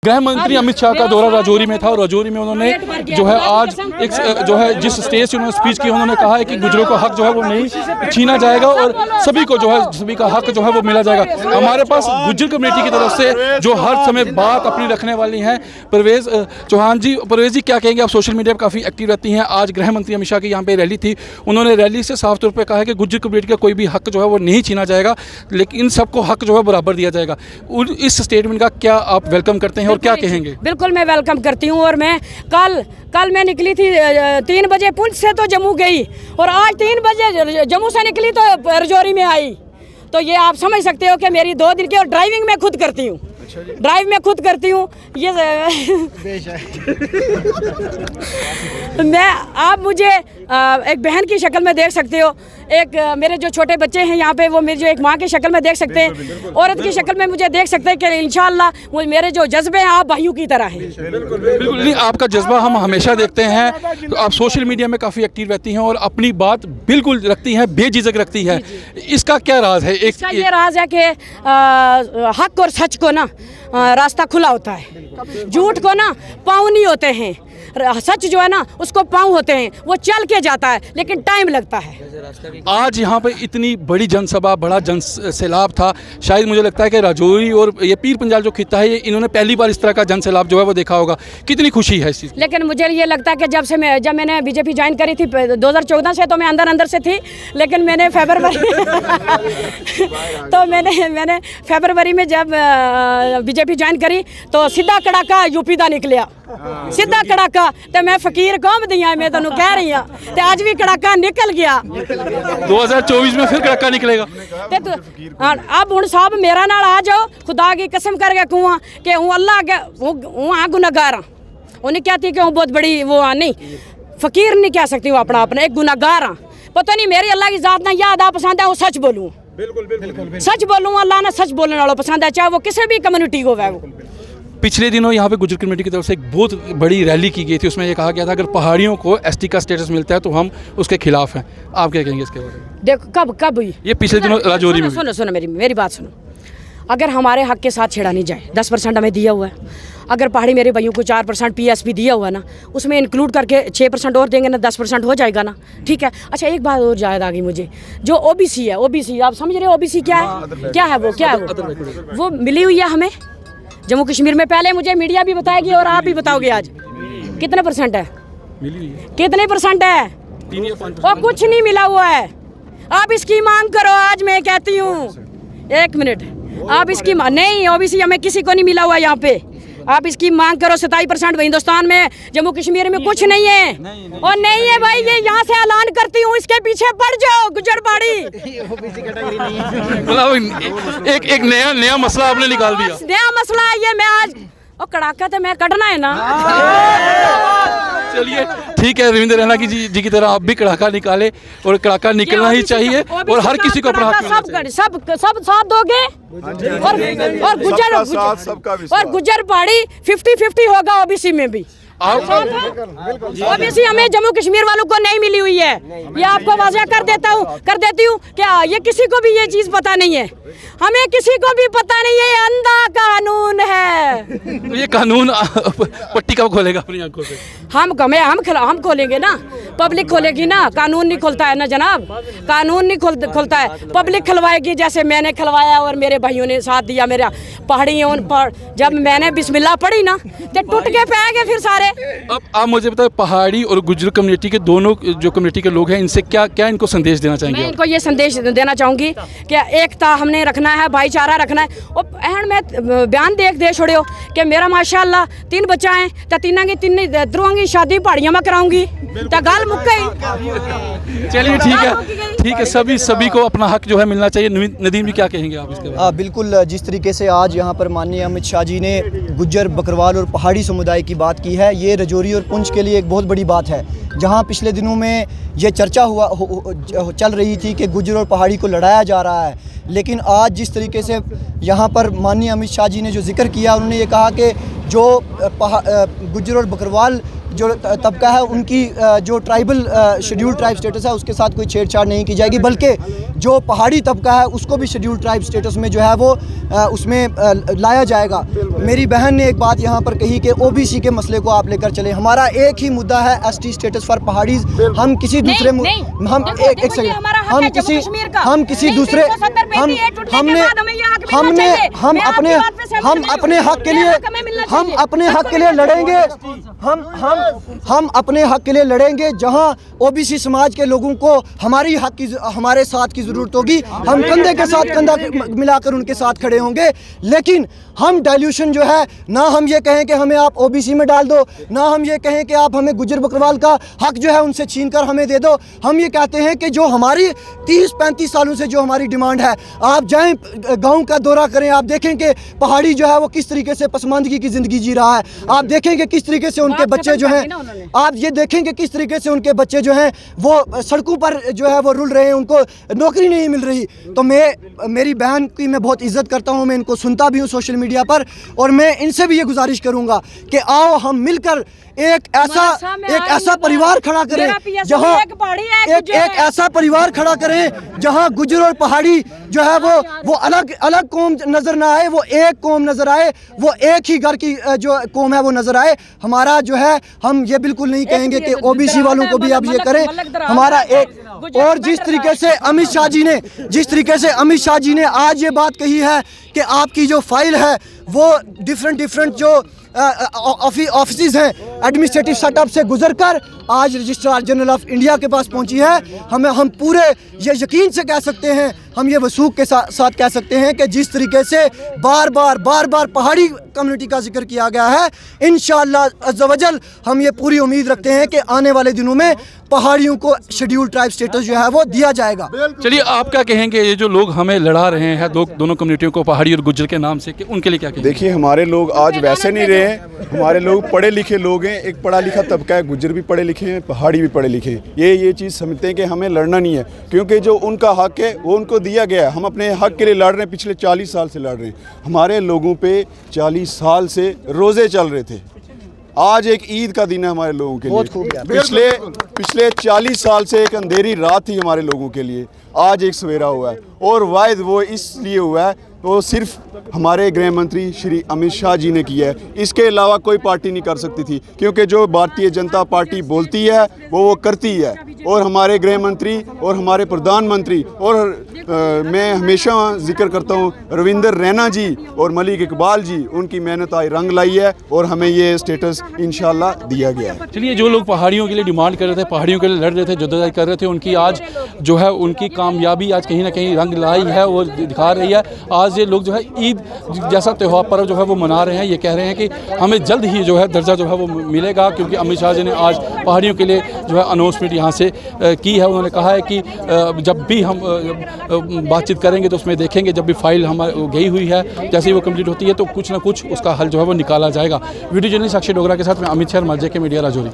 गृह मंत्री अमित शाह का दौरा राजौरी में था और राजौरी में उन्होंने जो है आज एक जो है जिस स्टेज से उन्होंने स्पीच की उन्होंने कहा है कि गुजरों का हक जो है वो नहीं छीना जाएगा और सभी को जो है सभी का हक जो है वो मिला जाएगा। हमारे पास गुज्जर कमेटी की तरफ से जो हर समय बात अपनी रखने वाली हैं परवेज़ चौहान जी। परवेज़ जी, क्या कहेंगे? आप सोशल मीडिया पर काफ़ी एक्टिव रहती हैं। आज गृह मंत्री अमित शाह की यहाँ पे रैली थी, उन्होंने रैली से साफ तौर पर कहा है कि गुज्जर कमेटी का कोई भी हक जो है वो नहीं छीना जाएगा, लेकिन इन सबको हक जो है बराबर दिया जाएगा। इस स्टेटमेंट का क्या आप वेलकम करते हैं और क्या कहेंगे? बिल्कुल मैं वेलकम करती हूँ। और मैं कल मैं निकली थी 3 बजे पुंछ से तो जम्मू गई और आज 3 बजे जम्मू से निकली तो राजौरी में आई। तो ये आप समझ सकते हो कि मेरी 2 दिन की, और ड्राइविंग मैं खुद करती हूँ। ड्राइव में खुद करती हूँ। ये मैं आप मुझे एक बहन की शक्ल में देख सकते हो, एक मेरे जो छोटे बच्चे हैं यहाँ पे वो मेरी जो एक माँ की शक्ल में देख सकते हैं, औरत की शक्ल में मुझे देख सकते हैं कि इंशाल्लाह मेरे जो जज्बे हैं आप भाइयों की तरह हैं। बिल्कुल नहीं, आपका जज्बा हम हमेशा देखते हैं। आप सोशल मीडिया में काफ़ी एक्टिव रहती हैं और अपनी बात बिल्कुल रखती हैं, बेझिझक रखती हैं। इसका क्या राज है? इसका ये राज है कि हक और सच को ना रास्ता खुला होता है, झूठ को ना पाँव नहीं होते हैं, सच जो है ना उसको पाँव होते हैं, वो चल के जाता है लेकिन टाइम लगता है। आज यहाँ पे इतनी बड़ी जनसभा, बड़ा जन सैलाब था। शायद मुझे लगता है कि राजौरी और ये पीर पंजाल जो खिता है, ये इन्होंने पहली बार इस तरह का जन सैलाब जो है वो देखा होगा। कितनी खुशी है इस चीज़? लेकिन मुझे ये लगता है कि जब मैंने बीजेपी ज्वाइन करी थी 2014 से, तो मैं अंदर से थी, लेकिन मैंने मैंने फरवरी में जब बीजेपी ज्वाइन करी तो सीधा कड़ाका यूपी का निकलिया, सीधा कड़ाका। तो मैं फकीर कौम दी हाँ, मैं तुहानू कह रही हाँ, तो आज भी कड़ाका निकल गया। 2024 में फिर कड़ाका निकलेगा। अब हुण साहब मेरा नाल आ जाओ, खुदा की कसम करके कहूँ कि हूँ अल्लाह के हूँ आ गुनाहगार हाँ। उन्हें कहती कि हूँ बहुत बड़ी वो नहीं, फकीर नहीं कह सकती, वो अपना एक गुनाहगार हाँ। पता नहीं मेरी अल्लाह की जात ना याद आ पसंद है, वो सच बोलूँ, बिल्कुल सच बोलूँ। अल्लाह ने सच बोलने वालों पसंद है, चाहे वो किसी भी कम्युनिटी को है। पिछले दिनों यहाँ पे गुज्जर कमेटी की तरफ से एक बहुत बड़ी रैली की गई थी, उसमें ये कहा गया था अगर पहाड़ियों को एसटी का स्टेटस मिलता है तो हम उसके खिलाफ हैं। आप क्या कहेंगे इसके बारे में? देखो कब हुई ये पिछले दिनों राजौरी में। सुनो मेरी बात सुनो। अगर हमारे हक के साथ छेड़ा नहीं जाए, 10% हमें दिया हुआ है, अगर पहाड़ी मेरे भाइयों को 4% PSP दिया हुआ है ना, उसमें इंक्लूड करके 6% और देंगे ना, 10% हो जाएगा ना, ठीक है। अच्छा एक बात और याद आ गई मुझे, जो OBC है, OBC आप समझ रहे हो OBC क्या है? क्या है वो मिली हुई है हमें जम्मू कश्मीर में। पहले मुझे मीडिया भी बताएगी और आप भी बताओगे आज कितने % है, कितने % है? और कुछ नहीं मिला हुआ है। आप इसकी मांग करो। आज मैं कहती हूँ, 1 मिनट, आप इसकी नहीं, OBC हमें किसी को नहीं मिला हुआ यहाँ पे। आप इसकी मांग करो। 27% हिंदुस्तान में, जम्मू कश्मीर में कुछ नहीं है। और नहीं है भाई, ये यहाँ से ऐलान करती हूँ, इसके पीछे पड़ जाओ गुज्जर पहाड़ी। मतलब एक नया मसला आपने निकाल दिया। नया मसला है ये। मैं आज और कड़ाका तो मैं कटना है ना। चलिए ठीक है, रविंद्र रैना जी की तरह आप भी कड़ाका निकाले, और कड़ाका निकलना ही चाहिए और हर किसी को अपना हक सब साथ दोगे। और गुज्जर पहाड़ी 50-50 होगा OBC में भी। OBC हमें जम्मू कश्मीर वालों को नहीं मिली हुई है, ये आपको वाज़ेह कर देती हूँ क्या ये किसी को भी ये चीज़ पता नहीं है, हमें किसी को भी पता नहीं है। ये अंधा कानून है। ये कानून पट्टी कब खोलेगा अपनी आंखों से? हम खोलेंगे ना, पब्लिक खोलेगी ना। कानून नहीं खुलता है ना जनाब, कानून नहीं खुलता है, पब्लिक खिलवाएगी। जैसे मैंने खिलवाया और मेरे भाइयों ने साथ दिया, मेरा पहाड़ियों पर जब मैंने बिस्मिल्लाह पढ़ी ना तो टूट के पे गए फिर सारे। अब आप मुझे बताएं, पहाड़ी और गुज्जर कम्युनिटी के दोनों जो कम्युनिटी के लोग हैं, इनसे क्या इनको संदेश देना चाहेंगे? मैं इनको ये संदेश देना चाहूँगी कि एकता हमने रखना है, भाईचारा रखना है। और अहन में बयान दे छोड़ो कि मेरा माशाअल्लाह 3 बच्चा है, तो तीनों की शादी पहाड़ियों में कराऊंगी, तो गाल मुक गई। चलिए ठीक है, सभी को अपना हक जो है मिलना चाहिए। नदीम जी क्या कहेंगे आप इसके बारे में? बिल्कुल, जिस तरीके से आज यहाँ पर माननीय अमित शाह जी ने गुज्जर, बकरवाल और पहाड़ी समुदाय की बात की है, ये राजौरी और पुंछ के लिए एक बहुत बड़ी बात है। जहाँ पिछले दिनों में ये चर्चा चल रही थी कि गुज्जर और पहाड़ी को लड़ाया जा रहा है, लेकिन आज जिस तरीके से यहाँ पर माननीय अमित शाह जी ने जो जिक्र किया, उन्होंने ये कहा कि जो गुज्जर और बकरवाल जो तबका है उनकी जो ट्राइबल शेड्यूल ट्राइब स्टेटस है उसके साथ कोई छेड़छाड़ नहीं की जाएगी, बल्कि जो पहाड़ी तबका है उसको भी शेड्यूल ट्राइब स्टेटस में जो है वो उसमें लाया जाएगा। मेरी बहन ने एक बात यहाँ पर कही कि ओबीसी के मसले को आप लेकर चले। हमारा एक ही मुद्दा है एसटी स्टेटस फॉर पहाड़ीज। हम किसी दूसरे हम एक सेकंड हम किसी दूसरे हम अपने हक के लिए लड़ेंगे। हम अपने हक के लिए लड़ेंगे। जहां ओबीसी समाज के लोगों को हमारे साथ की जरूरत होगी, हम कंधे के साथ कंधा मिलाकर उनके साथ खड़े होंगे। लेकिन हम डाइल्यूशन जो है, ना हम ये कहें कि हमें आप ओबीसी में डाल दो, ना हम ये कहें कि आप हमें गुज्जर बकरवाल का हक जो है उनसे छीन कर हमें दे दो। हम ये कहते हैं कि जो हमारी 30-35 सालों से जो हमारी डिमांड है, आप जाएं गांव का दौरा करें, आप देखें कि पहाड़ी जो है वो किस तरीके से पसमानदगी की ज़िंदगी जी रहा है। आप देखेंगे किस तरीके से उनके बच्चे जो हैं, आप ये देखेंगे किस तरीके से उनके बच्चे जो हैं वो सड़कों पर जो है वो रुल रहे हैं, उनको नौकरी नहीं मिल रही। तो मेरी बहन की मैं बहुत इज्जत करता हूँ, मैं इनको सुनता भी हूँ सोशल मीडिया पर, और मैं इनसे भी ये गुजारिश करूँगा कि आओ हम मिलकर एक ऐसा परिवार खड़ा करें जहां एक ऐसा परिवार खड़ा करें जहां गुज्जर और पहाड़ी जो है वो अलग अलग कौम नजर ना आए, वो एक कौम नजर आए, वो एक ही घर की जो कौम है वो नजर आए। हमारा जो है, हम ये बिल्कुल नहीं कहेंगे कि ओबीसी वालों को भी आप ये करें। हमारा एक और जिस तरीके से अमित शाह जी ने आज ये बात कही है कि आपकी जो फाइल है वो डिफरेंट जो ऑफिस हैं एडमिनिस्ट्रेटिव सेटअप से गुजरकर आज रजिस्ट्रार जनरल ऑफ इंडिया के पास पहुंची है। हम पूरे ये यकीन से कह सकते हैं, हम ये वसूख के साथ कह सकते हैं कि जिस तरीके से बार बार पहाड़ी कम्युनिटी का जिक्र किया गया है, इंशाअल्लाह अज़्ज़ व जल हम ये पूरी उम्मीद रखते हैं कि आने वाले दिनों में पहाड़ियों को शेड्यूल ट्राइब स्टेटस जो है वो दिया जाएगा। चलिए, आप क्या कहेंगे, ये जो लोग हमें लड़ा रहे हैं दोनों कम्युनिटियों को, पहाड़ी और गुज्जर के नाम से, कि उनके लिए क्या कहेंगे? देखिए, हमारे लोग आज वैसे नहीं रहे हैं। हमारे लोग पढ़े लिखे लोग हैं, एक पढ़ा लिखा तबका है, गुज्जर भी पढ़े लिखे हैं, पहाड़ी भी पढ़े लिखे हैं। ये चीज़ समझते हैं कि हमें लड़ना नहीं है, क्योंकि जो उनका हक है वो उनको दिया गया है। हम अपने हक के लिए लड़ रहे हैं, पिछले 40 साल से लड़ रहे हैं। हमारे लोगों पे 40 साल से रोज़े चल रहे थे। आज एक ईद का दिन है हमारे लोगों के लिए। पिछले 40 साल से एक अंधेरी रात थी हमारे लोगों के लिए, आज एक सवेरा हुआ है। और वायद वो इसलिए हुआ है, वो सिर्फ हमारे गृह मंत्री श्री अमित शाह जी ने किया है। इसके अलावा कोई पार्टी नहीं कर सकती थी, क्योंकि जो भारतीय जनता पार्टी बोलती है वो करती है। और हमारे गृह मंत्री और हमारे प्रधानमंत्री, और मैं हमेशा जिक्र करता हूँ रविंदर रैना जी और मलिक इकबाल जी, उनकी मेहनत आई रंग लाई है और हमें ये स्टेटस इंशाल्लाह दिया गया है। चलिए, जो लोग पहाड़ियों के लिए डिमांड कर रहे थे, पहाड़ियों के लिए लड़ रहे थे, जद्दोजहद कर रहे थे, उनकी आज जो है उनकी कामयाबी आज कहीं ना कहीं रंग लाई है और दिखा रही है। आज ये लोग जो है ईद जैसा त्यौहार पर्व जो है वो मना रहे हैं। ये कह रहे हैं कि हमें जल्द ही जो है दर्जा जो है वो मिलेगा, क्योंकि अमित शाह जी ने आज पहाड़ियों के लिए जो है अनाउंसमेंट यहाँ से की है। उन्होंने कहा है कि जब भी हम बातचीत करेंगे तो उसमें देखेंगे, जब भी फाइल हमारी गई हुई है, जैसे ही वो कंप्लीट होती है तो कुछ ना कुछ उसका हल जो है वो निकाला जाएगा। वीडियो जर्नलिस्ट अक्षय डोगरा के साथ मैं अमित शाह, मर्जे के मीडिया राजौरी।